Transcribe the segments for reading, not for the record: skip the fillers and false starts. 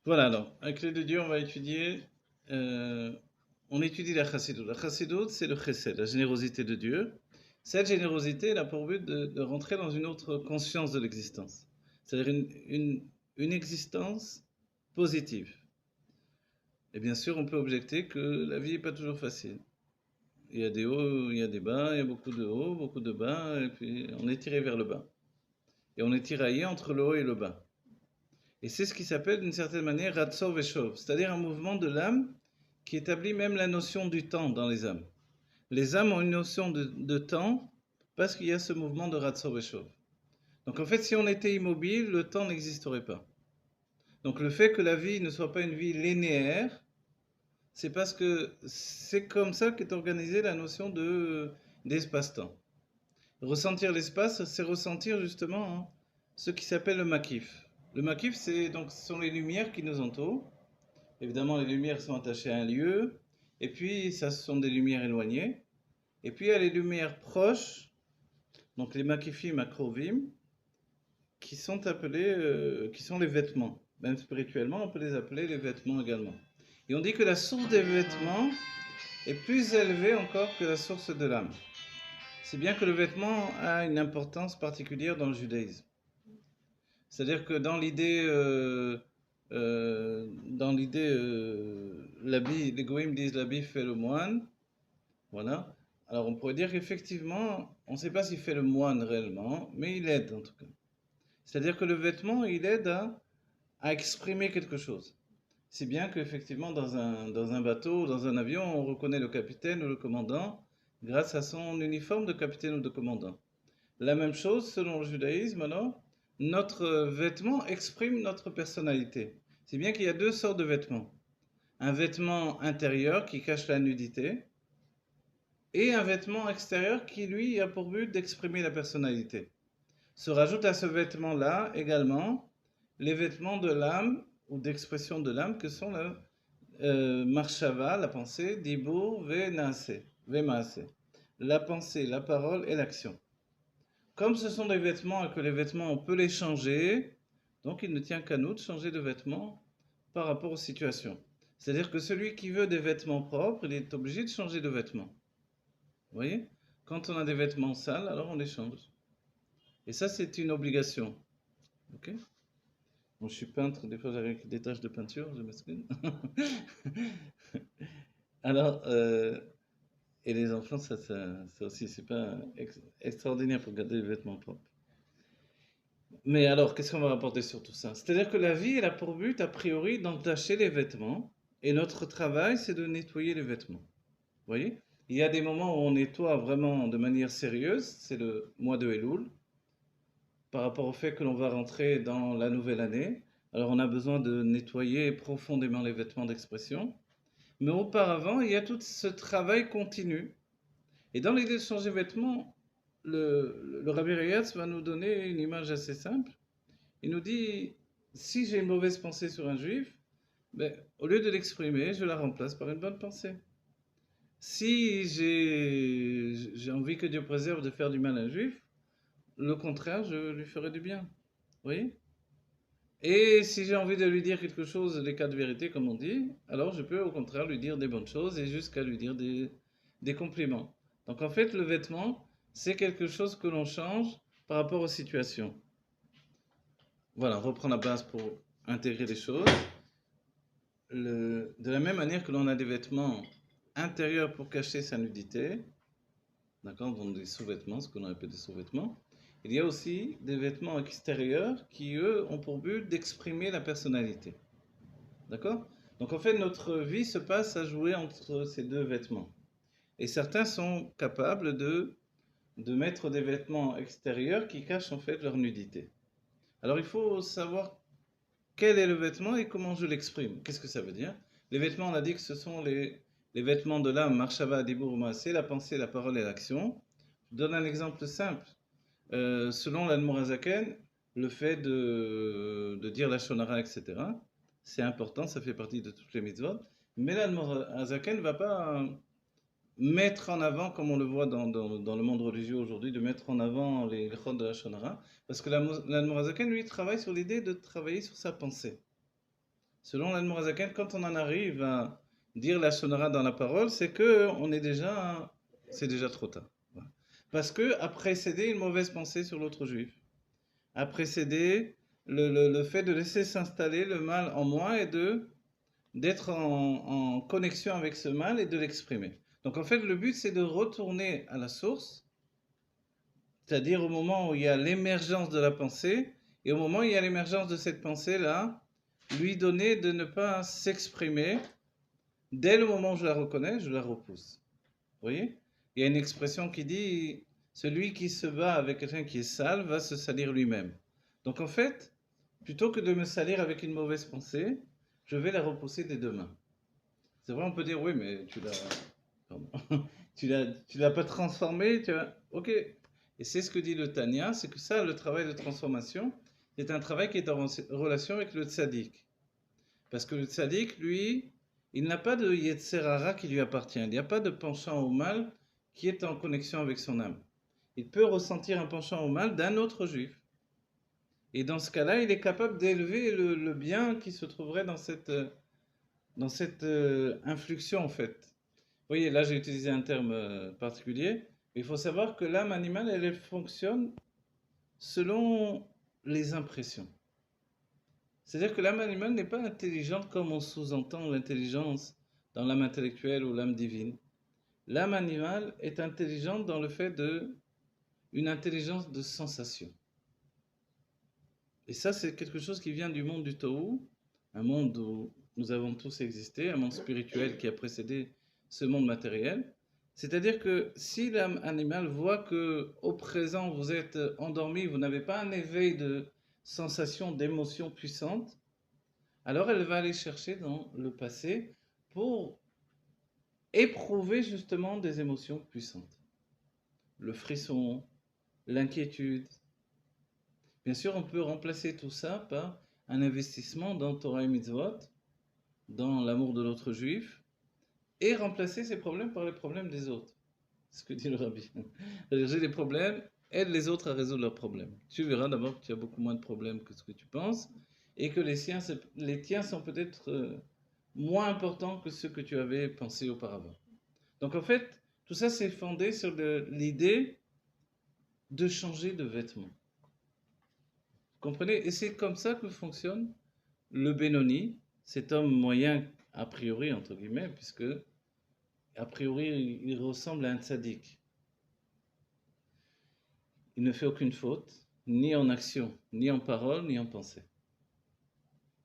Voilà, alors, avec l'aide de Dieu, on va étudier, euh, on étudie la chassidoute. La chassidoute, c'est le chesed, la générosité de Dieu. Cette générosité, elle a pour but de rentrer dans une autre conscience de l'existence. C'est-à-dire une existence positive. Et bien sûr, on peut objecter que la vie n'est pas toujours facile. Il y a des hauts, il y a des bas, il y a beaucoup de hauts, beaucoup de bas, et puis on est tiré vers le bas. Et on est tiraillé entre le haut et le bas. Et c'est ce qui s'appelle d'une certaine manière Ratzov et Shov, c'est-à-dire un mouvement de l'âme qui établit même la notion du temps dans les âmes. Les âmes ont une notion de temps parce qu'il y a ce mouvement de Ratzov et Shov. Donc en fait, si on était immobile, le temps n'existerait pas. Donc le fait que la vie ne soit pas une vie linéaire, c'est parce que c'est comme ça qu'est organisée la notion d'espace-temps. Ressentir l'espace, c'est ressentir justement ce qui s'appelle le makif. Le makif, ce sont les lumières qui nous entourent. Évidemment, les lumières sont attachées à un lieu, et puis ça, ce sont des lumières éloignées. Et puis il y a les lumières proches, donc les makifim akrovim, qui sont les vêtements. Même spirituellement, on peut les appeler les vêtements également. Et on dit que la source des vêtements est plus élevée encore que la source de l'âme. C'est bien que le vêtement a une importance particulière dans le judaïsme. C'est-à-dire que l'habit, les goïms disent l'habit fait le moine, voilà. Alors on pourrait dire qu'effectivement, on ne sait pas s'il fait le moine réellement, mais il aide en tout cas. C'est-à-dire que le vêtement, il aide à exprimer quelque chose. Si bien qu'effectivement, dans un bateau, dans un avion, on reconnaît le capitaine ou le commandant grâce à son uniforme de capitaine ou de commandant. La même chose, selon le judaïsme, alors, notre vêtement exprime notre personnalité. C'est bien qu'il y a deux sortes de vêtements. Un vêtement intérieur qui cache la nudité et un vêtement extérieur qui, lui, a pour but d'exprimer la personnalité. Se rajoute à ce vêtement-là également les vêtements de l'âme ou d'expression de l'âme que sont le marshava, la pensée, dibur, ve la pensée, la parole et l'action. Comme ce sont des vêtements et que les vêtements, on peut les changer, donc il ne tient qu'à nous de changer de vêtements par rapport aux situations. C'est-à-dire que celui qui veut des vêtements propres, il est obligé de changer de vêtements. Vous voyez? Quand on a des vêtements sales, alors on les change. Et ça, c'est une obligation. Ok? Bon, je suis peintre, des fois j'arrive avec des taches de peinture, je m'excuse. Alors, et les enfants, ça aussi, c'est pas extraordinaire pour garder les vêtements propres. Mais alors, qu'est-ce qu'on va rapporter sur tout ça? C'est-à-dire que la vie, elle a pour but, a priori, d'entacher les vêtements, et notre travail, c'est de nettoyer les vêtements. Vous voyez? Il y a des moments où on nettoie vraiment de manière sérieuse, c'est le mois de Elul, par rapport au fait que l'on va rentrer dans la nouvelle année. Alors, on a besoin de nettoyer profondément les vêtements d'expression. Mais auparavant, il y a tout ce travail continu. Et dans l'idée de changer de vêtements, le Rabbi Rayatz va nous donner une image assez simple. Il nous dit, si j'ai une mauvaise pensée sur un juif, ben, au lieu de l'exprimer, je la remplace par une bonne pensée. Si j'ai envie que Dieu préserve de faire du mal à un juif, le contraire, je lui ferai du bien. Vous voyez? Et si j'ai envie de lui dire quelque chose, les cas de vérité, comme on dit, alors je peux au contraire lui dire des bonnes choses et jusqu'à lui dire des compliments. Donc en fait, le vêtement, c'est quelque chose que l'on change par rapport aux situations. Voilà, on reprend la base pour intégrer les choses. De la même manière que l'on a des vêtements intérieurs pour cacher sa nudité, d'accord, donc des sous-vêtements, ce qu'on appelle des sous-vêtements, il y a aussi des vêtements extérieurs qui, eux, ont pour but d'exprimer la personnalité. D'accord? Donc en fait, notre vie se passe à jouer entre ces deux vêtements. Et certains sont capables de mettre des vêtements extérieurs qui cachent en fait leur nudité. Alors il faut savoir quel est le vêtement et comment je l'exprime. Qu'est-ce que ça veut dire? Les vêtements, on a dit que ce sont les vêtements de l'âme, marshava, dibur, c'est la pensée, la parole et l'action. Je donne un exemple simple. Selon l'Admorazaken, le fait de dire la shonara, etc., c'est important, ça fait partie de toutes les mitzvot. Mais l'Admorazaken ne va pas mettre en avant, comme on le voit dans le monde religieux aujourd'hui, de mettre en avant les chod de la shonara, parce que l'Admorazaken, lui, travaille sur l'idée de travailler sur sa pensée, Selon l'Admorazaken, quand on en arrive à dire la sonara dans la parole, c'est que c'est déjà trop tard. Voilà. Parce que a précédé une mauvaise pensée sur l'autre juif, a précédé le fait de laisser s'installer le mal en moi et d'être en connexion avec ce mal et de l'exprimer. Donc en fait, le but, c'est de retourner à la source, c'est-à-dire au moment où il y a l'émergence de la pensée, et au moment où il y a l'émergence de cette pensée-là, lui donner de ne pas s'exprimer. Dès le moment où je la reconnais, je la repousse. Vous voyez? Il y a une expression qui dit, celui qui se bat avec quelqu'un qui est sale va se salir lui-même. Donc en fait, plutôt que de me salir avec une mauvaise pensée, je vais la repousser des deux mains. C'est vrai, on peut dire, oui, mais pardon. Tu l'as pas transformé, ok. Et c'est ce que dit le Tanya, c'est que ça, le travail de transformation, c'est un travail qui est en relation avec le tzaddik. Parce que le tzaddik, lui, il n'a pas de yetzer hara qui lui appartient. Il n'y a pas de penchant au mal qui est en connexion avec son âme. Il peut ressentir un penchant au mal d'un autre juif. Et dans ce cas-là, il est capable d'élever le bien qui se trouverait dans cette influxion, en fait. Vous voyez, là, j'ai utilisé un terme particulier. Mais il faut savoir que l'âme animale, elle fonctionne selon les impressions. C'est-à-dire que l'âme animale n'est pas intelligente comme on sous-entend l'intelligence dans l'âme intellectuelle ou l'âme divine. L'âme animale est intelligente dans le fait une intelligence de sensation. Et ça, c'est quelque chose qui vient du monde du Tohu, un monde où nous avons tous existé, un monde spirituel qui a précédé ce monde matériel. C'est-à-dire que si l'âme animale voit que au présent vous êtes endormi, vous n'avez pas un éveil de sensations, d'émotions puissantes, alors elle va aller chercher dans le passé pour éprouver justement des émotions puissantes. Le frisson, l'inquiétude. Bien sûr, on peut remplacer tout ça par un investissement dans Torah et Mitzvot, dans l'amour de l'autre juif, et remplacer ces problèmes par les problèmes des autres. C'est ce que dit le rabbi. J'ai des problèmes, aide les autres à résoudre leurs problèmes. Tu verras d'abord que tu as beaucoup moins de problèmes que ce que tu penses, et que les tiens sont peut-être moins importants que ceux que tu avais pensé auparavant. Donc en fait, tout ça c'est fondé sur l'idée de changer de vêtements. Vous comprenez? Et c'est comme ça que fonctionne le Benoni, cet homme moyen a priori, entre guillemets, puisque a priori il ressemble à un tzaddik. Il ne fait aucune faute, ni en action, ni en parole, ni en pensée.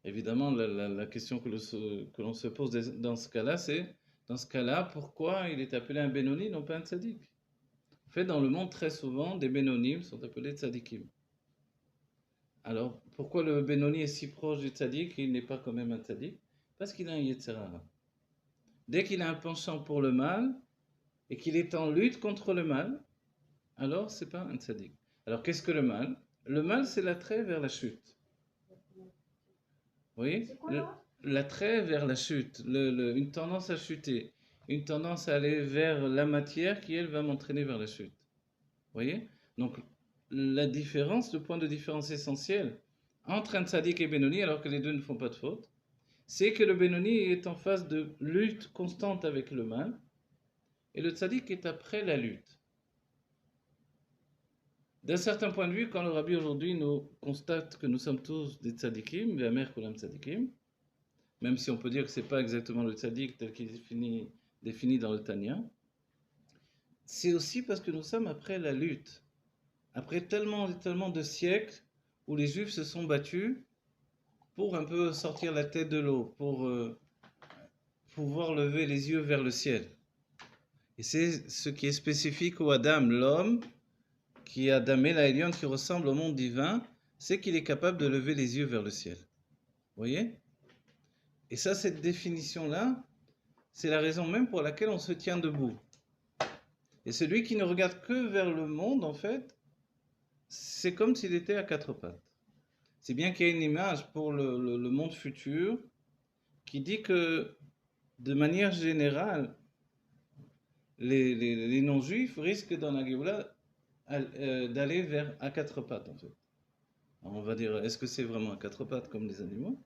Évidemment, la question que l'on se pose dans ce cas-là, c'est, dans ce cas-là, pourquoi il est appelé un Benoni, non pas un tzaddik? En fait, dans le monde, très souvent, des Bénonim sont appelés tzaddikim. Alors, pourquoi le Benoni est si proche du tzaddik et il n'est pas quand même un tzaddik? Parce qu'il a un yetzer hara. Dès qu'il a un penchant pour le mal et qu'il est en lutte contre le mal, alors c'est pas un tzaddik. Alors, qu'est-ce que le mal? Le mal, c'est l'attrait vers la chute. Vous voyez? L'attrait vers la chute, une tendance à chuter, une tendance à aller vers la matière qui, elle, va m'entraîner vers la chute. Vous voyez? Donc, la différence, le point de différence essentiel entre un tzaddik et Benoni, alors que les deux ne font pas de faute, c'est que le Benoni est en phase de lutte constante avec le mal, et le tzaddik est après la lutte. D'un certain point de vue, quand le rabbi aujourd'hui nous constate que nous sommes tous des tzaddikim, Ve'amer kulam tzaddikim, même si on peut dire que ce n'est pas exactement le tzaddik tel qu'il est défini dans le Tanya, c'est aussi parce que nous sommes après la lutte. Après tellement de siècles où les Juifs se sont battus pour un peu sortir la tête de l'eau, pour pouvoir lever les yeux vers le ciel. Et c'est ce qui est spécifique au Adam, l'homme, qui est Adam El Haelyon, qui ressemble au monde divin, c'est qu'il est capable de lever les yeux vers le ciel. Vous voyez? Et ça, cette définition-là, c'est la raison même pour laquelle on se tient debout. Et celui qui ne regarde que vers le monde, en fait, c'est comme s'il était à quatre pattes. C'est bien qu'il y ait une image pour le monde futur qui dit que, de manière générale, les non-juifs risquent dans la Géoula d'aller vers à quatre pattes, en fait. Alors on va dire, est-ce que c'est vraiment à quatre pattes comme les animaux?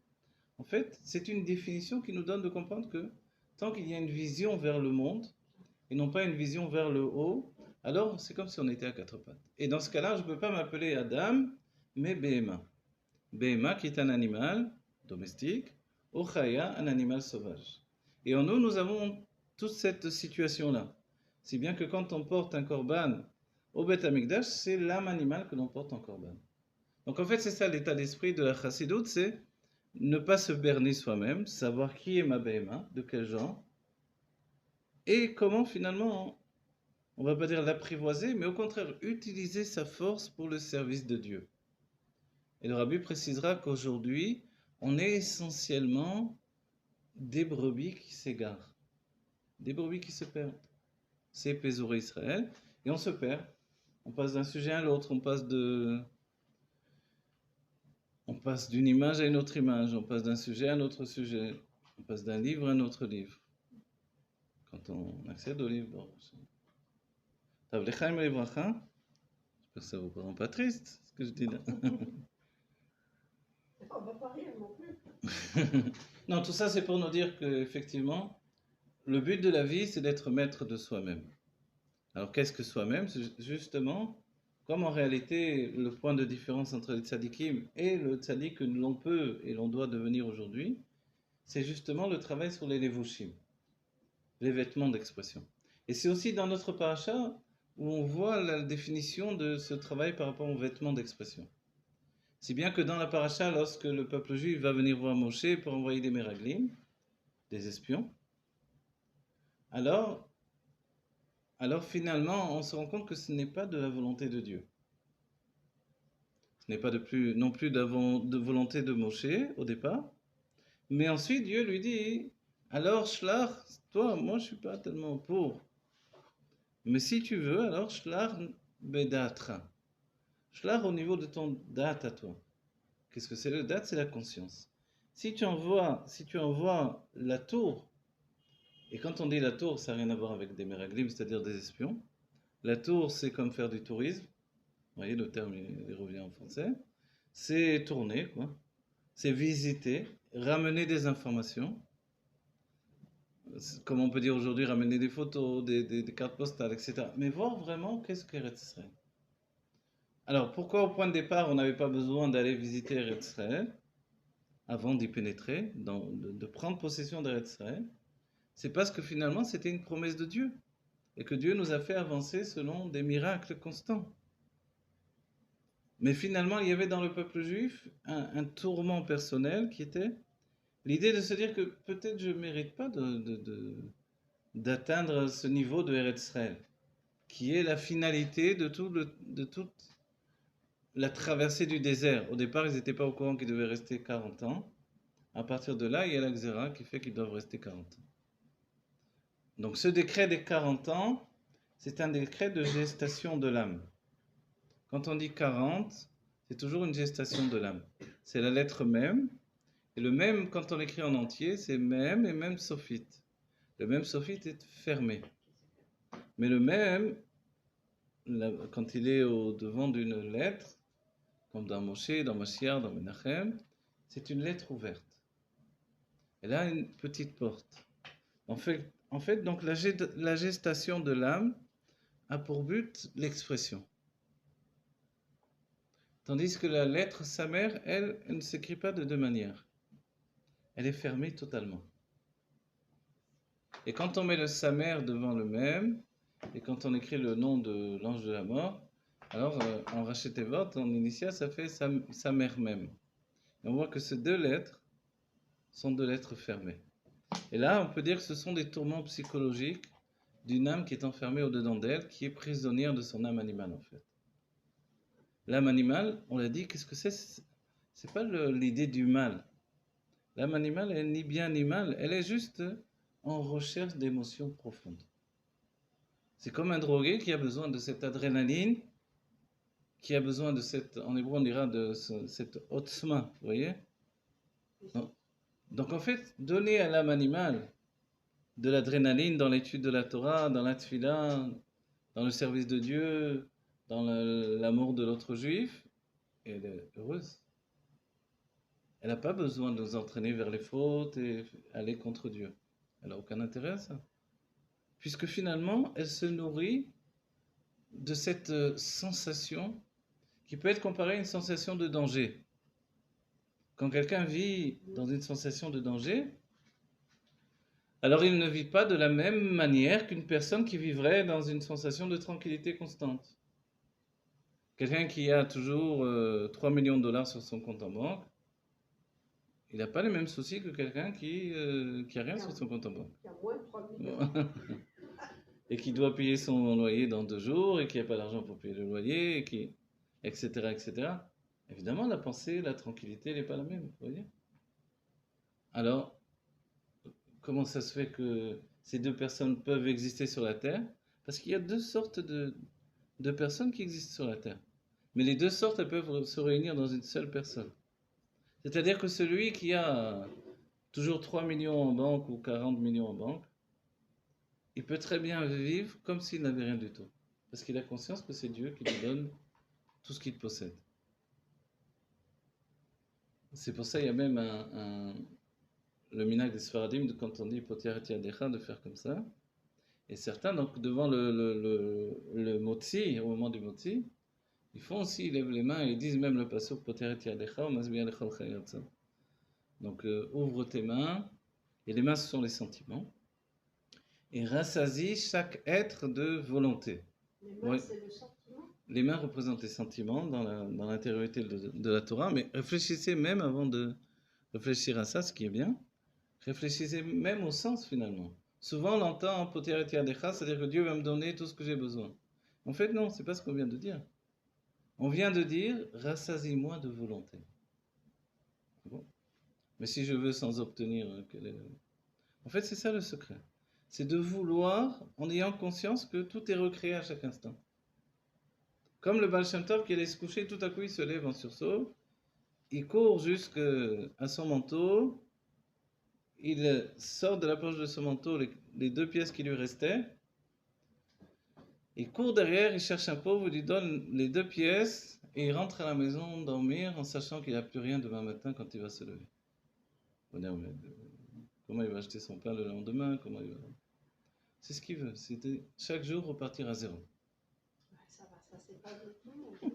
En fait, c'est une définition qui nous donne de comprendre que tant qu'il y a une vision vers le monde, et non pas une vision vers le haut, alors c'est comme si on était à quatre pattes. Et dans ce cas-là, je ne peux pas m'appeler Adam, mais Behema. Behema qui est un animal domestique, Ochaya, un animal sauvage. Et en nous, nous avons toute cette situation-là. Si bien que quand on porte un korban au Beth Amikdash, c'est l'âme animale que l'on porte en korban. Donc en fait, c'est ça l'état d'esprit de la chassidoute, c'est ne pas se berner soi-même, savoir qui est ma Behema, de quel genre, et comment finalement, on va pas dire l'apprivoiser, mais au contraire utiliser sa force pour le service de Dieu. Et le Rabbi précisera qu'aujourd'hui, on est essentiellement des brebis qui s'égarent, des brebis qui se perdent. C'est Pézouré Israël, et on se perd. On passe d'un sujet à l'autre, on passe d'une image à une autre image, on passe d'un sujet à un autre sujet, on passe d'un livre à un autre livre. Quand on accède au livre, bon, Tav Lechaim Livracha, j'espère que ça vous rend pas triste, ce que je dis là. On va pas rire non plus. Non, tout ça c'est pour nous dire qu'effectivement, le but de la vie c'est d'être maître de soi-même. Alors qu'est-ce que soi-même? C'est justement, comme en réalité le point de différence entre les tzadikim et le tzadik que l'on peut et l'on doit devenir aujourd'hui, c'est justement le travail sur les levushim, les vêtements d'expression. Et c'est aussi dans notre paracha où on voit la définition de ce travail par rapport aux vêtements d'expression. Si bien que dans la paracha, lorsque le peuple juif va venir voir Moshe pour envoyer des meraglim, des espions, alors finalement, on se rend compte que ce n'est pas de la volonté de Dieu. Ce n'est pas non plus de volonté de Moshe au départ. Mais ensuite, Dieu lui dit, alors Shlach, toi, moi je ne suis pas tellement pour. Mais si tu veux, alors Shlach bedatra. Shlach au niveau de ton date à toi. Qu'est-ce que c'est le date? C'est la conscience. Si tu envoies la tour, et quand on dit la tour, ça n'a rien à voir avec des meraglim, c'est-à-dire des espions. La tour, c'est comme faire du tourisme. Vous voyez, le terme il revient en français. C'est tourner, quoi. C'est visiter, ramener des informations. Comme on peut dire aujourd'hui, ramener des photos, des cartes postales, etc. Mais voir vraiment qu'est-ce qu'Eretz Israël. Alors, pourquoi au point de départ, on n'avait pas besoin d'aller visiter Eretz Israël avant d'y pénétrer, de prendre possession d'Eretz Israël? C'est parce que finalement, c'était une promesse de Dieu. Et que Dieu nous a fait avancer selon des miracles constants. Mais finalement, il y avait dans le peuple juif un tourment personnel qui était l'idée de se dire que peut-être je ne mérite pas d'atteindre ce niveau de Eretz Israël, qui est la finalité de toute la traversée du désert. Au départ, ils n'étaient pas au courant qu'ils devaient rester 40 ans. À partir de là, il y a la Xéra qui fait qu'ils doivent rester 40 ans. Donc ce décret des 40 ans, c'est un décret de gestation de l'âme. Quand on dit 40, c'est toujours une gestation de l'âme. C'est la lettre même. Et le même, quand on l'écrit en entier, c'est même et même sophite. Le même sophite est fermé. Mais le même, quand il est au devant d'une lettre, comme dans Moshe, dans Mashiach, dans Menachem, c'est une lettre ouverte. Elle a une petite porte. En fait donc la gestation de l'âme a pour but l'expression. Tandis que la lettre sa mère, elle ne s'écrit pas de deux manières. Elle est fermée totalement. Et quand on met le samer devant le même, et quand on écrit le nom de l'ange de la mort, alors en Rachetevot, en initial, ça fait samer même. Et on voit que ces deux lettres sont deux lettres fermées. Et là, on peut dire que ce sont des tourments psychologiques d'une âme qui est enfermée au-dedans d'elle, qui est prisonnière de son âme animale en fait. L'âme animale, on l'a dit, qu'est-ce que c'est? C'est pas l'idée du mal. L'âme animale, elle n'est ni bien ni mal, elle est juste en recherche d'émotions profondes. C'est comme un drogué qui a besoin de cette adrénaline, qui a besoin de cette, en hébreu on dira, de cette otzma, vous voyez? Donc en fait, donner à l'âme animale de l'adrénaline dans l'étude de la Torah, dans la tfila, dans le service de Dieu, dans l'amour de l'autre juif, elle est heureuse. Elle n'a pas besoin de nous entraîner vers les fautes et aller contre Dieu. Elle n'a aucun intérêt à ça. Puisque finalement, elle se nourrit de cette sensation qui peut être comparée à une sensation de danger. Quand quelqu'un vit dans une sensation de danger, alors il ne vit pas de la même manière qu'une personne qui vivrait dans une sensation de tranquillité constante. Quelqu'un qui a toujours 3 millions de dollars sur son compte en banque, il n'a pas les mêmes soucis que quelqu'un qui a rien sur son compte en banque. Il y a moins de 3 millions. Et qui doit payer son loyer dans 2 jours, et qui n'a pas d'argent pour payer le loyer, et qui, etc., etc. Évidemment, la pensée, la tranquillité, elle n'est pas la même, vous voyez. Alors, comment ça se fait que ces deux personnes peuvent exister sur la Terre? Parce qu'il y a deux sortes de personnes qui existent sur la Terre. Mais les deux sortes, elles peuvent se réunir dans une seule personne. C'est-à-dire que celui qui a toujours 3 millions en banque ou 40 millions en banque, il peut très bien vivre comme s'il n'avait rien du tout. Parce qu'il a conscience que c'est Dieu qui lui donne tout ce qu'il possède. C'est pour ça qu'il y a même le minhag des Sfaradim, quand on dit Potiar et Yadecha, de faire comme ça. Et certains, donc, devant le motzi, au moment du motzi, ils font aussi, ils lèvent les mains et ils disent même le pasuk Potiar et Yadecha, ou Masbiya lechol chayatza. Donc, ouvre tes mains, et les mains, ce sont les sentiments, et rassasie chaque être de volonté. Les mains, Oui. c'est le sentiment. Les mains représentent les sentiments dans l'intériorité de la Torah, mais réfléchissez même avant de réfléchir à ça, ce qui est bien. Réfléchissez même au sens finalement. Souvent on entend Poter et Yadecha, c'est-à-dire que Dieu va me donner tout ce que j'ai besoin. En fait, non, c'est pas ce qu'on vient de dire. On vient de dire rassasie-moi de volonté. Bon. Mais si je veux sans obtenir, en fait, c'est ça le secret. C'est de vouloir en ayant conscience que tout est recréé à chaque instant. Comme le Baal Shem Tov qui allait se coucher, tout à coup il se lève en sursaut, il court jusqu'à son manteau, il sort de la poche de son manteau les 2 pièces qui lui restaient, il court derrière, il cherche un pauvre, il lui donne les 2 pièces, et il rentre à la maison dormir en sachant qu'il n'a plus rien demain matin quand il va se lever. On va dire, mais comment il va acheter son pain le lendemain, comment il va... C'est ce qu'il veut, c'était chaque jour repartir à zéro. Ça va, ça c'est pas de tout le monde.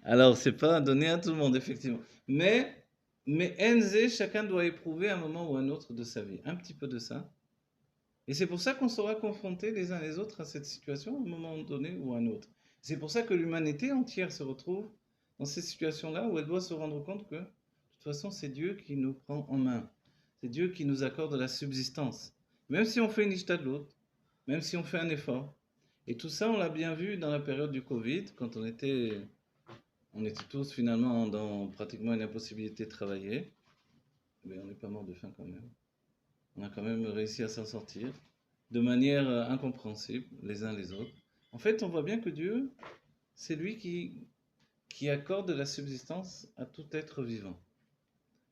Alors, c'est pas donné à tout le monde, effectivement. Mais NZ, chacun doit éprouver un moment ou un autre de sa vie. Un petit peu de ça. Et c'est pour ça qu'on sera confrontés les uns les autres à cette situation à un moment donné ou à un autre. C'est pour ça que l'humanité entière se retrouve dans ces situations-là où elle doit se rendre compte que, de toute façon, c'est Dieu qui nous prend en main. C'est Dieu qui nous accorde la subsistance. Même si on fait une ishta de l'autre, même si on fait un effort. Et tout ça, on l'a bien vu dans la période du Covid, quand on était tous finalement dans pratiquement une impossibilité de travailler. Mais on n'est pas mort de faim quand même. On a quand même réussi à s'en sortir de manière incompréhensible les uns les autres. En fait, on voit bien que Dieu, c'est lui qui accorde la subsistance à tout être vivant.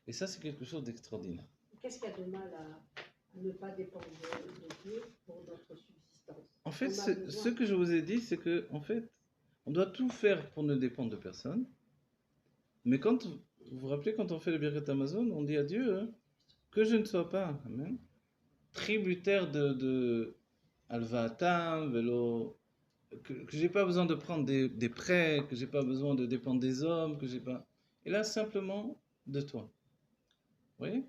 Et ça, c'est quelque chose d'extraordinaire. Qu'est-ce qu'il y a de mal à ne pas dépendre de Dieu pour notre subsistance? En fait, ce que je vous ai dit, c'est que, en fait, on doit tout faire pour ne dépendre de personne. Mais quand, vous vous rappelez, quand on fait le Birkat Amazon, on dit à Dieu que je ne sois pas, amen, tributaire de Alvaatam, Velo, que j'ai pas besoin de prendre des prêts, que j'ai pas besoin de dépendre des hommes, que j'ai pas. Et là, simplement de toi. Vous voyez?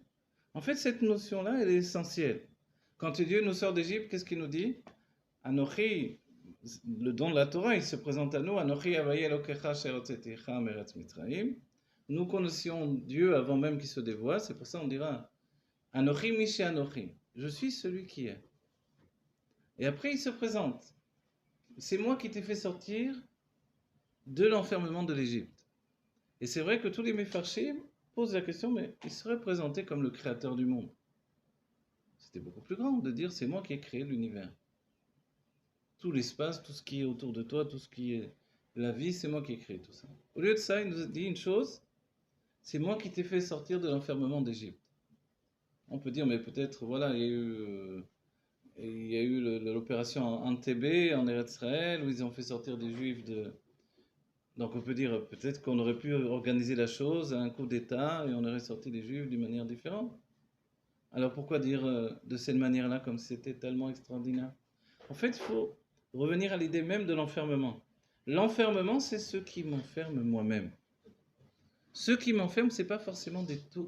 En fait, cette notion-là, elle est essentielle. Quand Dieu nous sort d'Égypte, qu'est-ce qu'il nous dit? Anochi, le don de la Torah, il se présente à nous. Anochi avaye Elokecha sherotzeticha meretz Mitzrayim. Nous connaissions Dieu avant même qu'il se dévoile. C'est pour ça qu'on dira Anochi Mishi Anochi. Je suis celui qui est. Et après, il se présente. C'est moi qui t'ai fait sortir de l'enfermement de l'Égypte. Et c'est vrai que tous les Mefarshim posent la question, mais il serait présenté comme le créateur du monde. C'était beaucoup plus grand de dire c'est moi qui ai créé l'univers. Tout l'espace, tout ce qui est autour de toi, tout ce qui est la vie, c'est moi qui ai créé tout ça. Au lieu de ça, il nous dit une chose, c'est moi qui t'ai fait sortir de l'enfermement d'Égypte. On peut dire, mais peut-être, voilà, il y a eu l'opération Entebbe en Eretz Israël, où ils ont fait sortir des Juifs Donc on peut dire peut-être qu'on aurait pu organiser la chose à un coup d'État et on aurait sorti les Juifs d'une manière différente. Alors pourquoi dire de cette manière-là comme si c'était tellement extraordinaire? En fait, il faut revenir à l'idée même de l'enfermement. L'enfermement, c'est ce qui m'enferme moi-même. Ce qui m'enferme, ce n'est pas forcément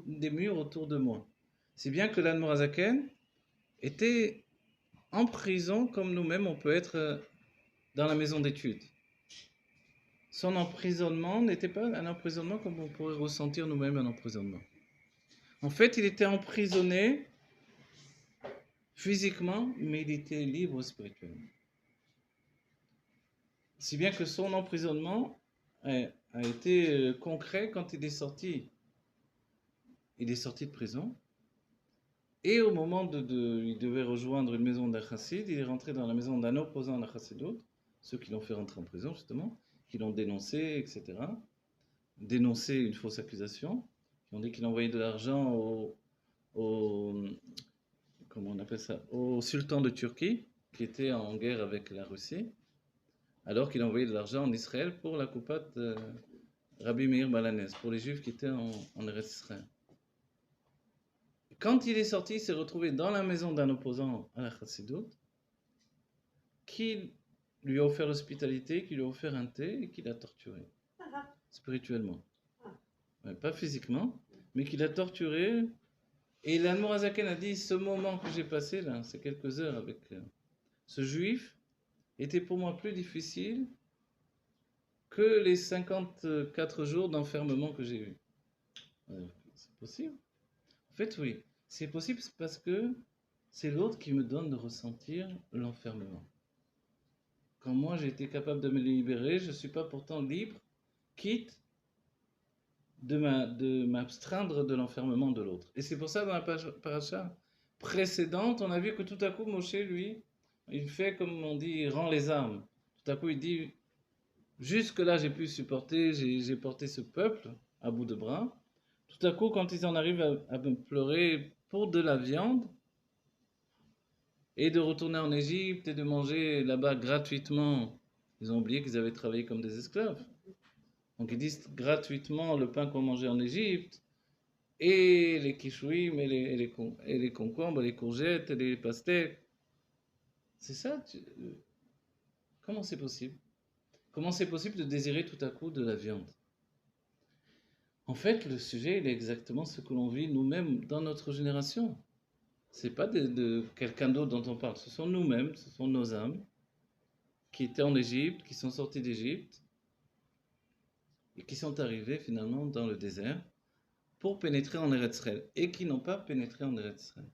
des murs autour de moi. C'est bien que l'Admorazaken était en prison comme nous-mêmes, on peut être dans la maison d'études. Son emprisonnement n'était pas un emprisonnement comme on pourrait ressentir nous-mêmes un emprisonnement. En fait, il était emprisonné physiquement, mais il était libre spirituellement. Si bien que son emprisonnement a été concret quand il est sorti. Il est sorti de prison. Et au moment il devait rejoindre une maison d'un chassid, il est rentré dans la maison d'un opposant à la chassidoute, ceux qui l'ont fait rentrer en prison justement, qui l'ont dénoncé, etc. Dénoncé une fausse accusation, qui ont dit qu'il envoyait de l'argent au, comment on appelle ça, au sultan de Turquie, qui était en guerre avec la Russie, alors qu'il envoyait de l'argent en Israël pour la coupate Rabbi Meir Balanès, pour les juifs qui étaient en Eretz Israël. Quand il est sorti, il s'est retrouvé dans la maison d'un opposant à la Chassidoute, qui lui a offert l'hospitalité, qui lui a offert un thé et qui l'a torturé, spirituellement. Pas physiquement, mais qui l'a torturé. Et l'Admorazaken a dit, ce moment que j'ai passé là, ces quelques heures avec ce juif, était pour moi plus difficile que les 54 jours d'enfermement que j'ai eu. C'est possible? En fait, oui. C'est possible parce que c'est l'autre qui me donne de ressentir l'enfermement. Quand moi j'ai été capable de me libérer, je ne suis pas pourtant libre, quitte de m'abstraindre de l'enfermement de l'autre. Et c'est pour ça, dans la paracha précédente, on a vu que tout à coup, Moshe, lui, il fait comme on dit, il rend les armes. Tout à coup, il dit, jusque-là, j'ai pu supporter, j'ai porté ce peuple à bout de bras. Tout à coup, quand ils en arrivent à me pleurer pour de la viande, et de retourner en Égypte et de manger là-bas gratuitement, ils ont oublié qu'ils avaient travaillé comme des esclaves. Donc ils disent gratuitement le pain qu'on mangeait en Égypte, et les kishouim, et les concombres, les courgettes, et les pastèques. C'est ça comment c'est possible? Comment c'est possible de désirer tout à coup de la viande? En fait, le sujet, il est exactement ce que l'on vit nous-mêmes dans notre génération. C'est pas de quelqu'un d'autre dont on parle, ce sont nous-mêmes, ce sont nos âmes qui étaient en Égypte, qui sont sortis d'Égypte et qui sont arrivés finalement dans le désert pour pénétrer en Eretz Israël et qui n'ont pas pénétré en Eretz Israël.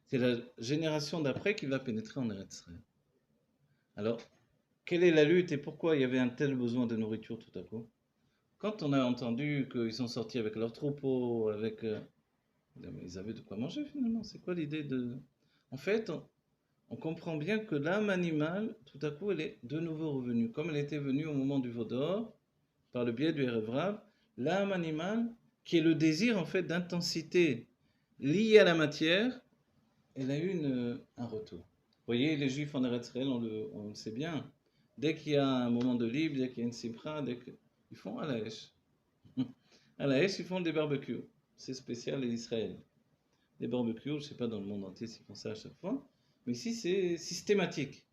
C'est la génération d'après qui va pénétrer en Eretz Israël. Alors, quelle est la lutte et pourquoi il y avait un tel besoin de nourriture tout à coup? Quand on a entendu qu'ils sont sortis avec leurs troupeaux, avec... ils avaient de quoi manger finalement. C'est quoi l'idée de... En fait, on comprend bien que l'âme animale, tout à coup, elle est de nouveau revenue. Comme elle était venue au moment du veau d'or, par le biais du Erev Rav, l'âme animale, qui est le désir en fait d'intensité lié à la matière, elle a eu un retour. Vous voyez, les Juifs en Eretz Israël, on le sait bien. Dès qu'il y a un moment de libre, dès qu'il y a une simcha, ils font à la hache. À la hache, ils font des barbecues. C'est spécial en Israël. Les barbecues, je ne sais pas dans le monde entier s'ils font ça à chaque fois, mais ici c'est systématique.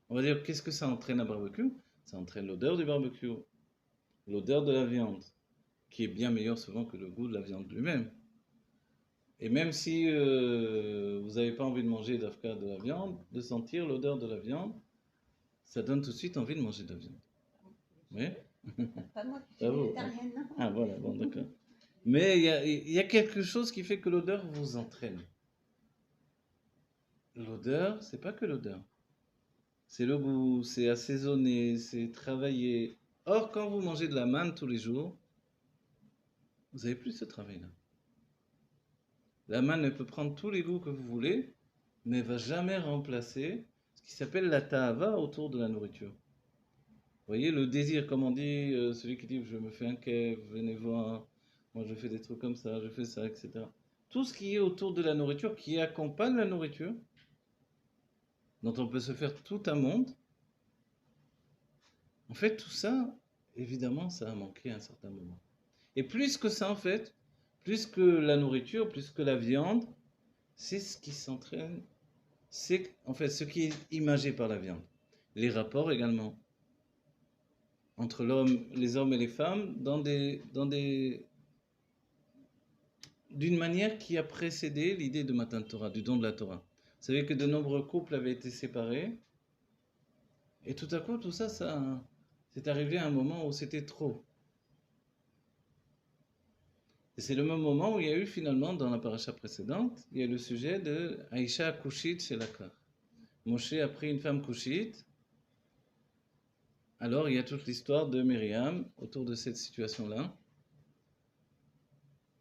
On va dire, qu'est-ce que ça entraîne un barbecue? Ça entraîne l'odeur du barbecue, l'odeur de la viande, qui est bien meilleure souvent que le goût de la viande lui-même. Et même si vous n'avez pas envie de manger d'afka de la viande, de sentir l'odeur de la viande, ça donne tout de suite envie de manger de la viande. Oui? Pas moi qui suis végétarienne. Ah voilà, bon d'accord. Mais il y a quelque chose qui fait que l'odeur vous entraîne. L'odeur, c'est pas que l'odeur. C'est le goût, c'est assaisonné, c'est travaillé. Or, quand vous mangez de la manne tous les jours, vous n'avez plus ce travail-là. La manne, elle peut prendre tous les goûts que vous voulez, mais elle ne va jamais remplacer ce qui s'appelle la ta'ava autour de la nourriture. Vous voyez, le désir, comme on dit, celui qui dit je me fais un kev, venez voir, moi je fais des trucs comme ça, je fais ça, etc. Tout ce qui est autour de la nourriture, qui accompagne la nourriture, dont on peut se faire tout un monde, En fait, tout ça, évidemment, ça a manqué à un certain moment. Et plus que ça, en fait, plus que la nourriture, plus que la viande, c'est ce qui s'entraîne, c'est en fait ce qui est imagé par la viande. Les rapports également entre les hommes et les femmes d'une manière qui a précédé l'idée de Matan Torah, du don de la Torah. Vous savez que de nombreux couples avaient été séparés, et tout à coup, tout ça, c'est arrivé à un moment où c'était trop. Et c'est le même moment où il y a eu finalement, dans la paracha précédente, il y a le sujet de Aïcha Kushit chez Lakar. Moshe a pris une femme Kushite. Alors il y a toute l'histoire de Myriam autour de cette situation-là.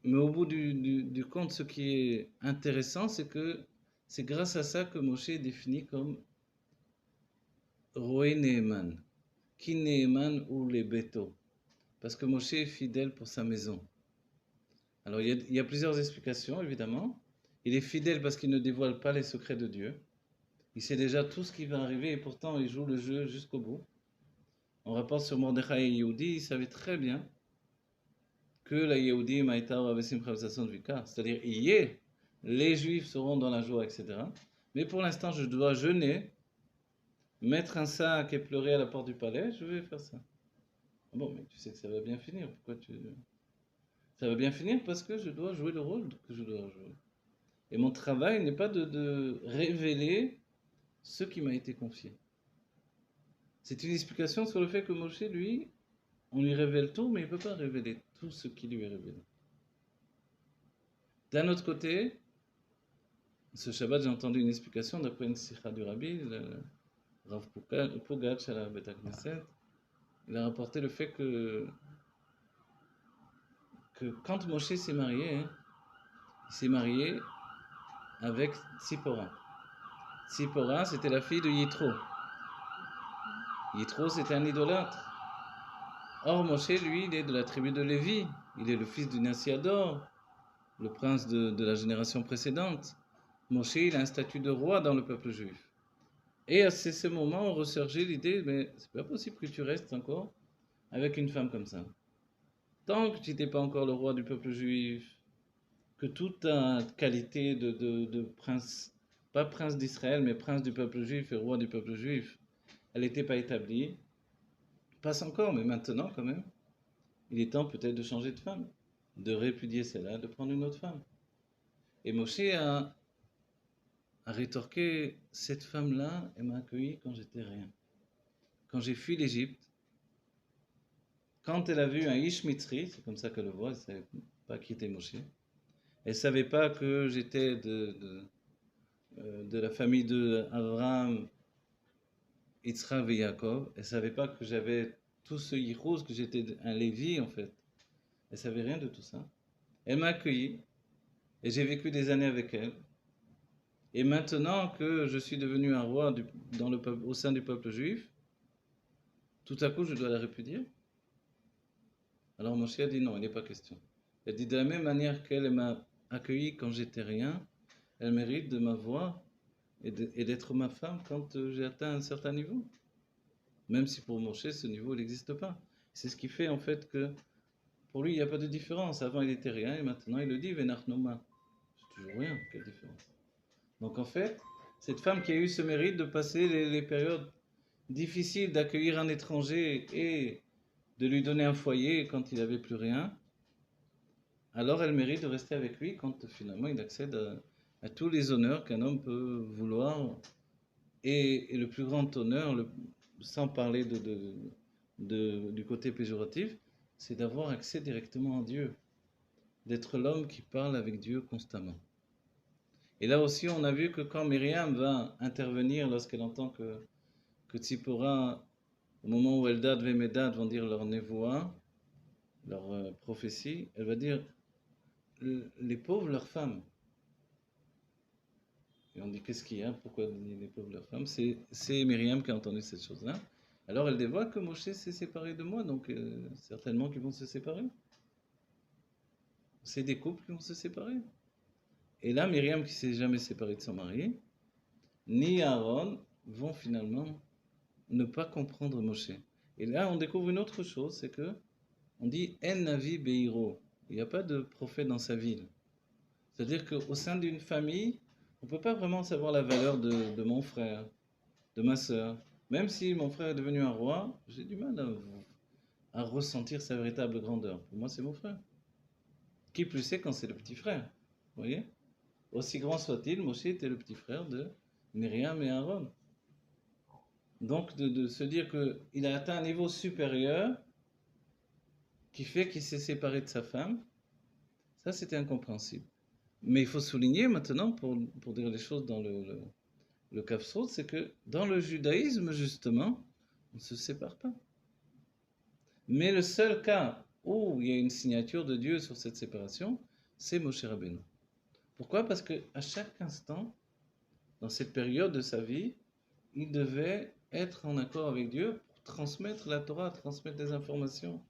Mais au bout du compte, ce qui est intéressant, c'est que c'est grâce à ça que Moshe est défini comme Roé Neeman. Ki Neeman ou les Beto. Parce que Moshe est fidèle pour sa maison. Alors il y a plusieurs explications, évidemment. Il est fidèle parce qu'il ne dévoile pas les secrets de Dieu. Il sait déjà tout ce qui va arriver et pourtant il joue le jeu jusqu'au bout. On rapporte sur Mordechai et Yehudi, il savait très bien que la Yehudi Maïta ou Avesim Chavsasson Vika, c'est-à-dire hier, les Juifs seront dans la joie, etc. Mais pour l'instant, je dois jeûner, mettre un sac et pleurer à la porte du palais, je vais faire ça. Ah bon, mais tu sais que ça va bien finir. Ça va bien finir parce que je dois jouer le rôle que je dois jouer. Et mon travail n'est pas de révéler ce qui m'a été confié. C'est une explication sur le fait que Moshe, lui, on lui révèle tout, mais il ne peut pas révéler tout ce qui lui est révélé. D'un autre côté, ce Shabbat, j'ai entendu une explication d'après une sikha du Rabbi, le Rav Pugatch à la Bet HaKnesset. Il a rapporté le fait que quand Moshe s'est marié, il s'est marié avec Tzipora. Tzipora, c'était la fille de Yitro. Yitro, c'était un idolâtre. Or, Moshe, lui, il est de la tribu de Lévi. Il est le fils du Nassiador, le prince de la génération précédente. Moshe, il a un statut de roi dans le peuple juif. Et à ce moment, on ressurgit l'idée, mais c'est pas possible que tu restes encore avec une femme comme ça. Tant que tu n'étais pas encore le roi du peuple juif, que toute ta qualité de prince, pas prince d'Israël, mais prince du peuple juif et roi du peuple juif, elle n'était pas établie. Passe encore, mais maintenant quand même, il est temps peut-être de changer de femme, de répudier celle-là, de prendre une autre femme. Et Moshe a rétorqué, cette femme-là, elle m'a accueilli quand j'étais rien. Quand j'ai fui l'Égypte, quand elle a vu un Ish Mitzri, c'est comme ça qu'elle le voit, elle ne savait pas qui était Moshe. Elle ne savait pas que j'étais de la famille d'Abraham, Yitzhak et Yaakov. Elle ne savait pas que j'avais tout ce yichus, que j'étais un Lévi en fait. Elle ne savait rien de tout ça. Elle m'a accueilli et j'ai vécu des années avec elle. Et maintenant que je suis devenu un roi au sein du peuple juif, tout à coup je dois la répudier. Alors Moshe a dit non, il n'est pas question. Il a dit de la même manière qu'elle m'a accueilli quand j'étais rien, elle mérite de m'avoir et d'être ma femme quand j'ai atteint un certain niveau. Même si pour Moshe, ce niveau n'existe pas. C'est ce qui fait en fait que pour lui, il n'y a pas de différence. Avant, il était rien et maintenant, il le dit, Venachnoma. C'est toujours rien, quelle différence. Donc en fait, cette femme qui a eu ce mérite de passer les périodes difficiles, d'accueillir un étranger et de lui donner un foyer quand il n'avait plus rien, alors elle mérite de rester avec lui quand finalement il accède à tous les honneurs qu'un homme peut vouloir. Et le plus grand honneur, sans parler du côté péjoratif, c'est d'avoir accès directement à Dieu, d'être l'homme qui parle avec Dieu constamment. Et là aussi, on a vu que quand Myriam va intervenir, lorsqu'elle entend que Tzipora, au moment où Eldad et Medad vont dire leur névoie, leur prophétie, elle va dire les pauvres, leurs femmes. Et on dit qu'est-ce qu'il y a, pourquoi les pauvres, leurs femmes? C'est Myriam qui a entendu cette chose-là. Alors elle dévoile que Moshe s'est séparé de moi, donc certainement qu'ils vont se séparer. C'est des couples qui vont se séparer. Et là, Myriam qui ne s'est jamais séparée de son mari, ni Aaron vont finalement ne pas comprendre Moshe. Et là, on découvre une autre chose, c'est que on dit En Navi Beiro. Il n'y a pas de prophète dans sa ville. C'est-à-dire qu'au sein d'une famille, on ne peut pas vraiment savoir la valeur de mon frère, de ma sœur. Même si mon frère est devenu un roi, j'ai du mal à ressentir sa véritable grandeur. Pour moi, c'est mon frère. Qui plus est quand c'est le petit frère. Vous voyez? Aussi grand soit-il, Moshe était le petit frère de Myriam et Aaron. Donc de se dire qu'il a atteint un niveau supérieur qui fait qu'il s'est séparé de sa femme, ça c'était incompréhensible. Mais il faut souligner maintenant, pour dire les choses dans le Kafsot, c'est que dans le judaïsme, justement, on ne se sépare pas. Mais le seul cas où il y a une signature de Dieu sur cette séparation, c'est Moshe Rabbeinu. Pourquoi? Parce qu'à chaque instant, dans cette période de sa vie, il devait être en accord avec Dieu pour transmettre la Torah, transmettre des informations,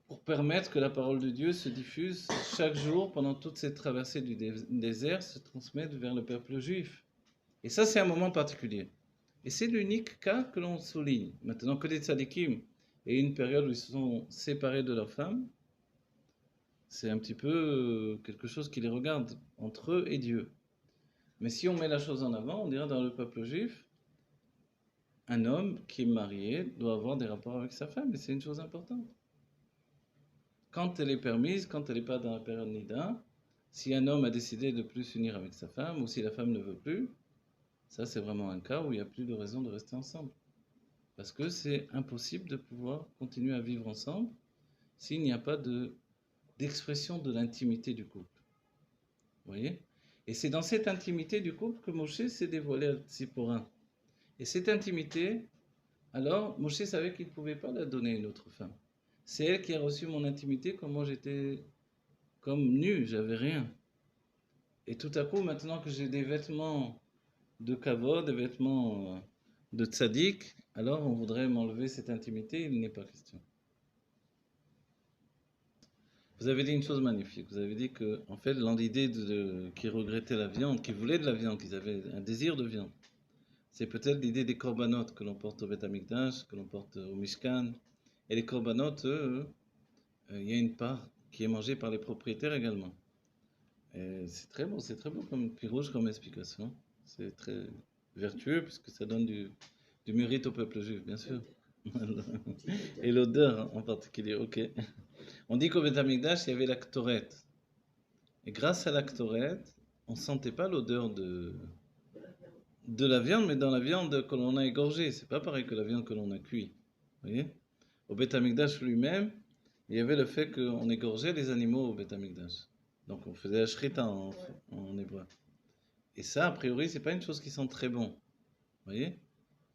pour permettre que la parole de Dieu se diffuse chaque jour pendant toute cette traversée du désert, se transmette vers le peuple juif. Et ça, c'est un moment particulier. Et c'est l'unique cas que l'on souligne. Maintenant que les tzadikim et une période où ils se sont séparés de leurs femmes, c'est un petit peu quelque chose qui les regarde entre eux et Dieu. Mais si on met la chose en avant, on dirait dans le peuple juif, un homme qui est marié doit avoir des rapports avec sa femme, et c'est une chose importante. Quand elle est permise, quand elle n'est pas dans la période nida, si un homme a décidé de plus s'unir avec sa femme, ou si la femme ne veut plus, ça c'est vraiment un cas où il n'y a plus de raison de rester ensemble. Parce que c'est impossible de pouvoir continuer à vivre ensemble s'il n'y a pas d'expression de l'intimité du couple. Vous voyez? Et c'est dans cette intimité du couple que Moshe s'est dévoilé à Tzipora. Et cette intimité, alors Moshe savait qu'il ne pouvait pas la donner à une autre femme. C'est elle qui a reçu mon intimité quand moi j'étais comme nu, j'avais rien. Et tout à coup, maintenant que j'ai des vêtements de kavod, des vêtements de tzaddik, alors on voudrait m'enlever cette intimité, il n'est pas question. Vous avez dit une chose magnifique. Vous avez dit que, en fait, l'idée qui regrettait la viande, qui voulait de la viande, qu'ils avaient un désir de viande, c'est peut-être l'idée des korbanot que l'on porte au Beth Amikdash, que l'on porte au Mishkan. Et les korbanot, il y a une part qui est mangée par les propriétaires également. Et c'est très beau comme pirouge, comme explication. C'est très vertueux puisque ça donne du mérite au peuple juif, bien sûr. Et l'odeur en particulier, ok. On dit qu'au Beth Amikdash, il y avait la Ktoret. Et grâce à la Ktoret, on ne sentait pas l'odeur de la viande, mais dans la viande que l'on a égorgée. C'est pas pareil que la viande que l'on a cuit. Vous voyez? Au Beth Amikdash lui-même, il y avait le fait qu'on égorgeait les animaux au Beth Amikdash. Donc on faisait la shrita en hébreu. Et ça, a priori, c'est pas une chose qui sent très bon. Vous voyez?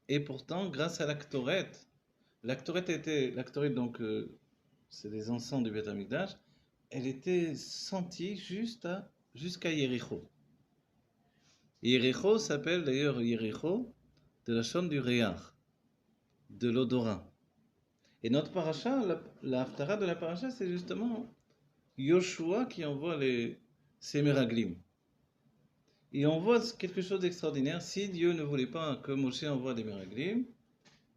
Et pourtant, grâce à la Ktoret donc c'est les encens du Beth Amikdash, elle était sentie jusqu'à Yericho. Yericho s'appelle d'ailleurs Yericho de la chaîne du Réach, de l'odorat. Et notre paracha, la haftara de la paracha, c'est justement Yoshua qui envoie ses meraglim. Et on voit quelque chose d'extraordinaire. Si Dieu ne voulait pas que Moshe envoie des meraglim,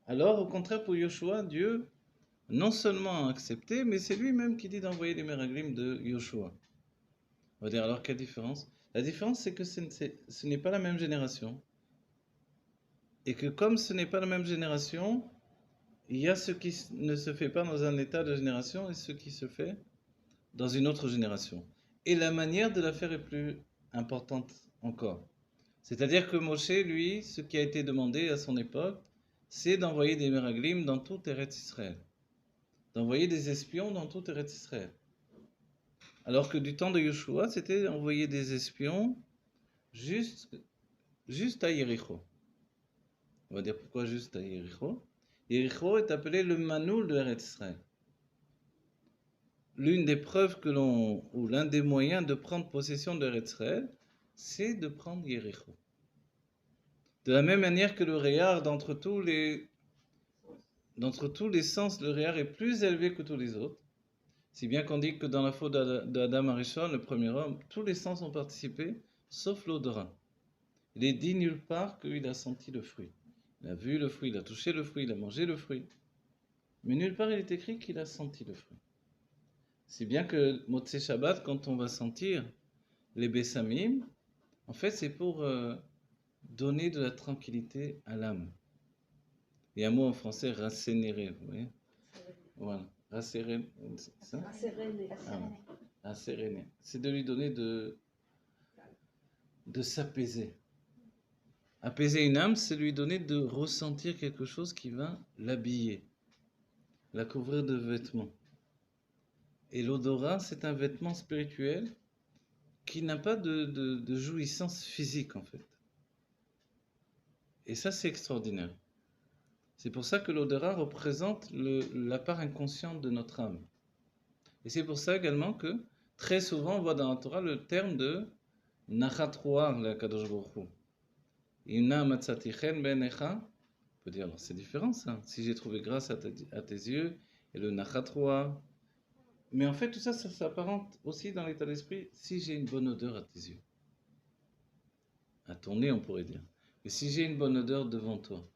alors au contraire pour Yoshua, Dieu non seulement a accepté, mais c'est lui-même qui dit d'envoyer les meraglim de Yoshua. On va dire alors quelle différence? La différence c'est que ce n'est pas la même génération. Et que comme ce n'est pas la même génération, il y a ce qui ne se fait pas dans un état de génération et ce qui se fait dans une autre génération. Et la manière de la faire est plus importante encore. C'est-à-dire que Moshe, lui, ce qui a été demandé à son époque, c'est d'envoyer des meraglim dans tout Eretz Israël. D'envoyer des espions dans tout Eretz Israël. Alors que du temps de Yeshua, c'était envoyer des espions juste à Yericho. On va dire pourquoi juste à Yericho. Yericho est appelé le Manoul de Eretz Israël. L'une des preuves ou l'un des moyens de prendre possession de Eretz Israël, c'est de prendre Yericho. De la même manière que le Réar, d'entre tous les sens, le Réar est plus élevé que tous les autres. Si bien qu'on dit que dans la faute d'Adam Arishon, le premier homme, tous les sens ont participé, sauf l'odorat. Il est dit nulle part qu'il a senti le fruit. Il a vu le fruit, il a touché le fruit, il a mangé le fruit. Mais nulle part il est écrit qu'il a senti le fruit. C'est bien que Motzei Shabbat, quand on va sentir les Bessamim, en fait c'est pour donner de la tranquillité à l'âme. Il y a un mot en français, rassénérer, vous voyez? Voilà, rasséréner, c'est ça? Rasséréner. Rasséréner. C'est de lui donner de s'apaiser. Apaiser une âme, c'est lui donner de ressentir quelque chose qui va l'habiller, la couvrir de vêtements. Et l'odorat, c'est un vêtement spirituel qui n'a pas de jouissance physique, en fait. Et ça, c'est extraordinaire. C'est pour ça que l'odorat représente la part inconsciente de notre âme. Et c'est pour ça également que, très souvent, on voit dans la Torah le terme de Nachat Ruach, la Kadosh Baruch Hu. Imna matzatichen be'enecha. On peut dire, alors c'est différent ça. Si j'ai trouvé grâce à tes yeux, et le Nachat Ruach. Mais en fait, tout ça, ça s'apparente aussi dans l'état d'esprit, si j'ai une bonne odeur à tes yeux. À ton nez, on pourrait dire. Mais si j'ai une bonne odeur devant toi.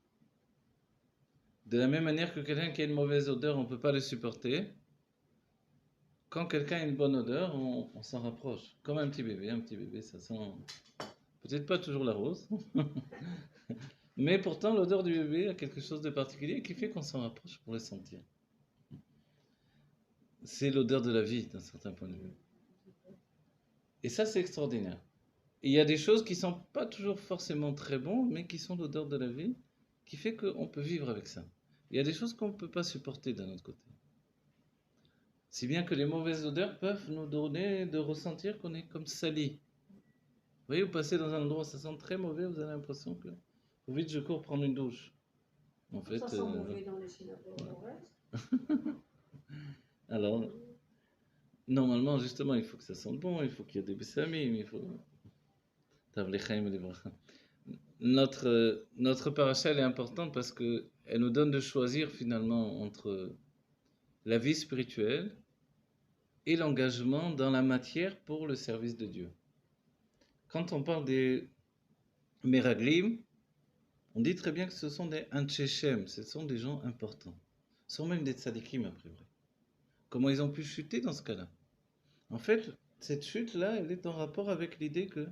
De la même manière que quelqu'un qui a une mauvaise odeur, on ne peut pas le supporter. Quand quelqu'un a une bonne odeur, on s'en rapproche. Comme un petit bébé, ça sent peut-être pas toujours la rose. Mais pourtant, l'odeur du bébé a quelque chose de particulier qui fait qu'on s'en rapproche pour le sentir. C'est l'odeur de la vie, d'un certain point de vue. Et ça, c'est extraordinaire. Et il y a des choses qui ne sont pas toujours forcément très bonnes, mais qui sont l'odeur de la vie, qui fait qu'on peut vivre avec ça. Il y a des choses qu'on ne peut pas supporter d'un autre côté. Si bien que les mauvaises odeurs peuvent nous donner de ressentir qu'on est comme sali. Vous voyez, vous passez dans un endroit où ça sent très mauvais, vous avez l'impression que faut vite je cours prendre une douche. En fait, ça sent mauvais dans les synagogues, on reste. Alors, normalement, justement, il faut que ça sente bon, il faut qu'il y ait des bessamim, il faut... Notre paracha, elle est importante parce qu'elle nous donne de choisir finalement entre la vie spirituelle et l'engagement dans la matière pour le service de Dieu. Quand on parle des Meraglim, on dit très bien que ce sont des Anchechem, ce sont des gens importants. Ce sont même des tzadikim après vrai. Comment ils ont pu chuter dans ce cas-là? En fait, cette chute-là, elle est en rapport avec l'idée que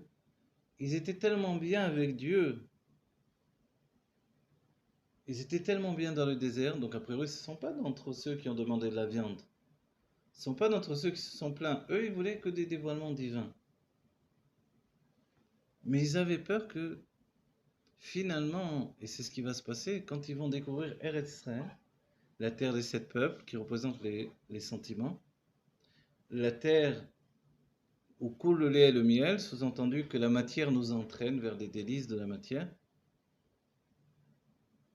ils étaient tellement bien avec Dieu, ils étaient tellement bien dans le désert, donc a priori ce ne sont pas d'entre ceux qui ont demandé de la viande, ce ne sont pas d'entre ceux qui se sont plaints, eux ils voulaient que des dévoilements divins. Mais ils avaient peur que finalement, et c'est ce qui va se passer, quand ils vont découvrir Eretz Israël, la terre des 7 peuples qui représente les sentiments, la terre où coule le lait et le miel, sous-entendu que la matière nous entraîne vers des délices de la matière.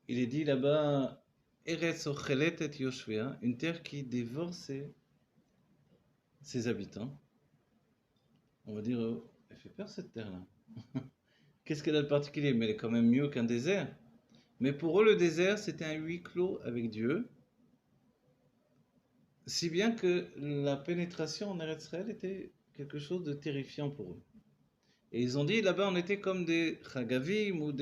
Il est dit là-bas, Eretz Ochelet et Yoshvea, une terre qui dévore ses habitants. On va dire, elle fait peur cette terre-là. Qu'est-ce qu'elle a de particulier? Mais elle est quand même mieux qu'un désert. Mais pour eux, le désert, c'était un huis clos avec Dieu. Si bien que la pénétration en Eretz Israël était quelque chose de terrifiant pour eux. Et ils ont dit, là-bas, on était comme des chagavim ou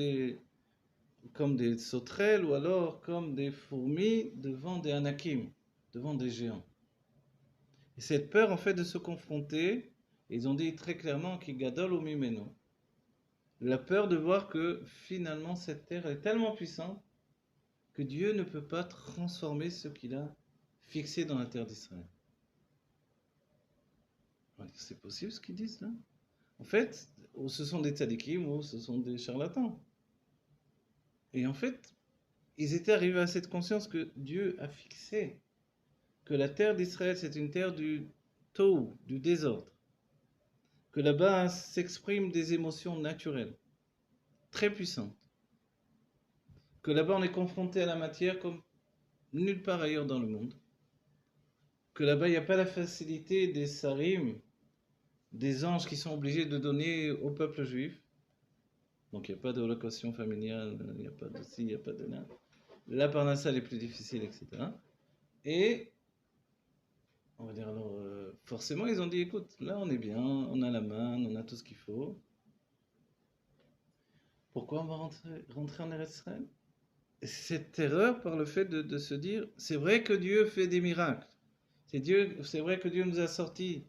comme des sauterelles ou alors comme des fourmis devant des anakim, devant des géants. Et cette peur, en fait, de se confronter, ils ont dit très clairement qu'il gadol ou mimeno. La peur de voir que finalement cette terre est tellement puissante que Dieu ne peut pas transformer ce qu'il a fixé dans la terre d'Israël. C'est possible ce qu'ils disent là? En fait, ce sont des tzadikim ou ce sont des charlatans. Et en fait, ils étaient arrivés à cette conscience que Dieu a fixé que la terre d'Israël, c'est une terre du tohu, du désordre. Que là-bas s'expriment des émotions naturelles, très puissantes. Que là-bas on est confronté à la matière comme nulle part ailleurs dans le monde. Que là-bas il n'y a pas la facilité des sarim, des anges qui sont obligés de donner au peuple juif. Donc il n'y a pas d'allocation familiale, il n'y a pas de ci, il n'y a pas de là. La parnassa est plus difficile, etc. Et on va dire alors, forcément ils ont dit, écoute, là on est bien, on a la main, on a tout ce qu'il faut. Pourquoi on va rentrer en Eretz Israël? cette erreur par le fait de se dire, c'est vrai que Dieu fait des miracles. C'est vrai que Dieu nous a sortis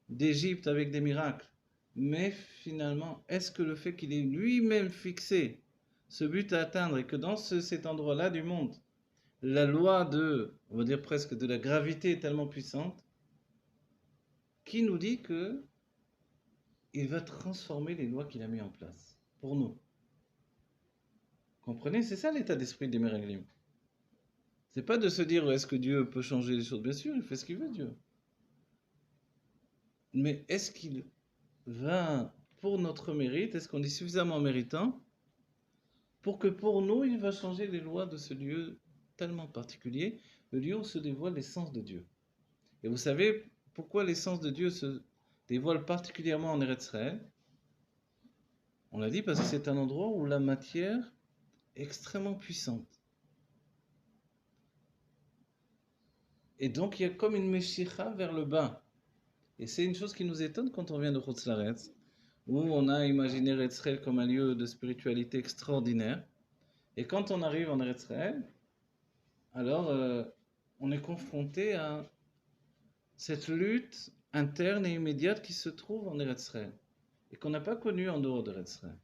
d'Égypte avec des miracles. Mais finalement, est-ce que le fait qu'il ait lui-même fixé ce but à atteindre et que dans cet endroit-là du monde, la loi on va dire presque de la gravité est tellement puissante, qui nous dit que il va transformer les lois qu'il a mis en place pour nous? Comprenez? C'est ça l'état d'esprit des Meraglim. C'est pas de se dire est-ce que Dieu peut changer les choses? Bien sûr, il fait ce qu'il veut, Dieu. Mais est-ce qu'il va, pour notre mérite, est-ce qu'on est suffisamment méritant pour que pour nous, il va changer les lois de ce lieu tellement particulier, le lieu où se dévoile l'essence de Dieu. Et vous savez pourquoi l'essence de Dieu se dévoile particulièrement en Eretz Israël? On l'a dit parce que c'est un endroit où la matière est extrêmement puissante. Et donc il y a comme une meshicha vers le bas. Et c'est une chose qui nous étonne quand on vient de Chutz La'aretz, où on a imaginé Eretz Israël comme un lieu de spiritualité extraordinaire. Et quand on arrive en Eretz Israël, alors on est confronté à cette lutte interne et immédiate qui se trouve en Eretz Israël et qu'on n'a pas connue en dehors d'Eretz Israël.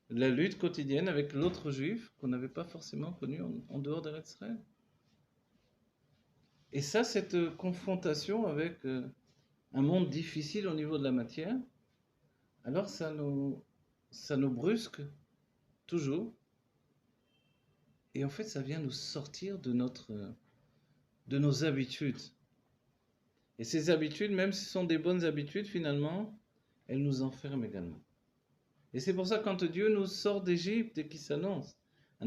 La lutte quotidienne avec l'autre juif qu'on n'avait pas forcément connu en dehors d'Eretz Israël. Et ça, cette confrontation avec un monde difficile au niveau de la matière, alors ça nous brusque toujours. Et en fait, ça vient nous sortir de nos habitudes. Et ces habitudes, même si ce sont des bonnes habitudes, finalement, elles nous enferment également. Et c'est pour ça que quand Dieu nous sort d'Égypte et qu'il s'annonce, c'est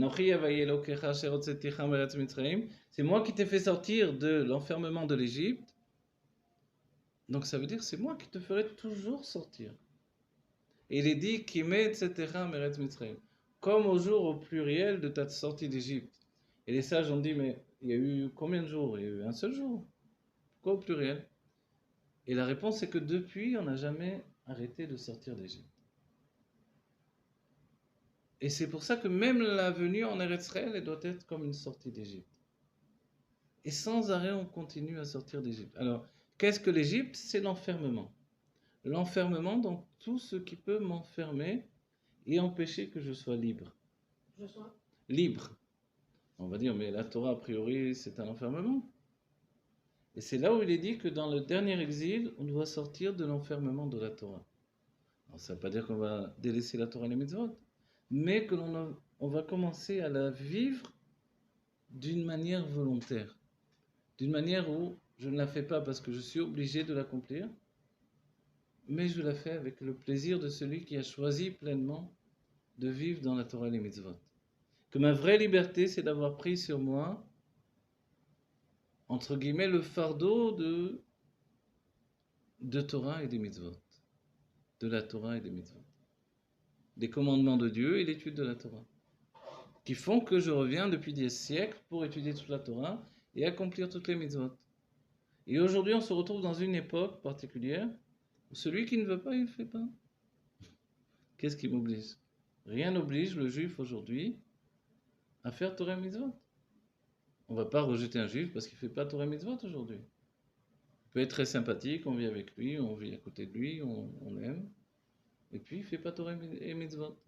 moi qui t'ai fait sortir de l'enfermement de l'Égypte. Donc ça veut dire c'est moi qui te ferai toujours sortir. Et il est dit comme au jour au pluriel de ta sortie d'Égypte. Et les sages ont dit mais il y a eu combien de jours? Il y a eu un seul jour. Pourquoi au pluriel? Et la réponse est que depuis on n'a jamais arrêté de sortir d'Égypte. Et c'est pour ça que même la venue en Eretz Israël, elle doit être comme une sortie d'Égypte. Et sans arrêt, on continue à sortir d'Égypte. Alors, qu'est-ce que l'Égypte? C'est l'enfermement. L'enfermement dans tout ce qui peut m'enfermer et empêcher que je sois libre. Je sois libre. On va dire, mais la Torah, a priori, c'est un enfermement. Et c'est là où il est dit que dans le dernier exil, on doit sortir de l'enfermement de la Torah. Alors, ça ne veut pas dire qu'on va délaisser la Torah et les mitzvot, mais que on va commencer à la vivre d'une manière volontaire. D'une manière où je ne la fais pas parce que je suis obligé de l'accomplir, mais je la fais avec le plaisir de celui qui a choisi pleinement de vivre dans la Torah et les mitzvot. Que ma vraie liberté, c'est d'avoir pris sur moi, entre guillemets, le fardeau de Torah et des mitzvot. De la Torah et des mitzvot. Des commandements de Dieu et l'étude de la Torah. Qui font que je reviens depuis des siècles pour étudier toute la Torah et accomplir toutes les mitzvot. Et aujourd'hui, on se retrouve dans une époque particulière où celui qui ne veut pas, il ne fait pas. Qu'est-ce qui m'oblige? Rien n'oblige le juif aujourd'hui à faire Torah et mitzvot. On ne va pas rejeter un juif parce qu'il ne fait pas Torah et mitzvot aujourd'hui. Il peut être très sympathique, on vit avec lui, on vit à côté de lui, on l'aime. Et puis, il ne fait pas Torah et mitzvot.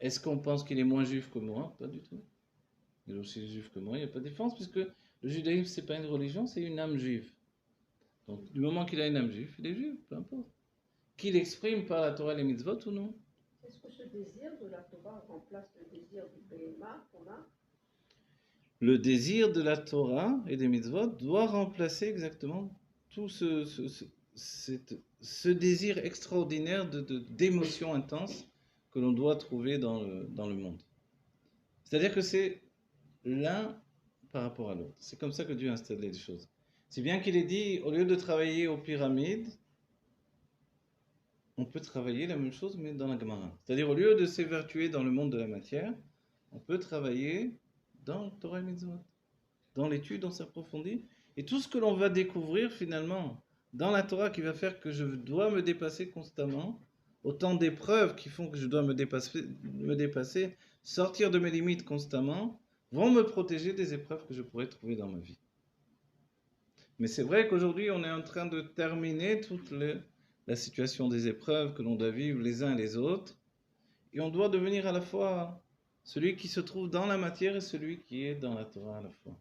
Est-ce qu'on pense qu'il est moins juif que moi? Pas du tout. Il est aussi juif que moi, il n'y a pas de différence, puisque le judaïsme, ce n'est pas une religion, c'est une âme juive. Donc, du moment qu'il a une âme juive, il est juif, peu importe. Qu'il exprime par la Torah et les mitzvot ou non. Est-ce que ce désir de la Torah remplace le désir du Béhéma qu'on a? Le désir de la Torah et des mitzvot doit remplacer exactement tout ce désir extraordinaire d'émotion intense que l'on doit trouver dans le monde. C'est-à-dire que c'est l'un par rapport à l'autre. C'est comme ça que Dieu a installé les choses. Si bien qu'il est dit, au lieu de travailler aux pyramides, on peut travailler la même chose, mais dans la Gemara. C'est-à-dire, au lieu de s'évertuer dans le monde de la matière, on peut travailler dans le Torah et Mitzvot, dans l'étude, on s'approfondit. Et tout ce que l'on va découvrir finalement dans la Torah qui va faire que je dois me dépasser constamment, autant d'épreuves qui font que je dois me dépasser, sortir de mes limites constamment, vont me protéger des épreuves que je pourrais trouver dans ma vie. Mais c'est vrai qu'aujourd'hui, on est en train de terminer toute la situation des épreuves que l'on doit vivre les uns et les autres. Et on doit devenir à la fois celui qui se trouve dans la matière et celui qui est dans la Torah à la fois.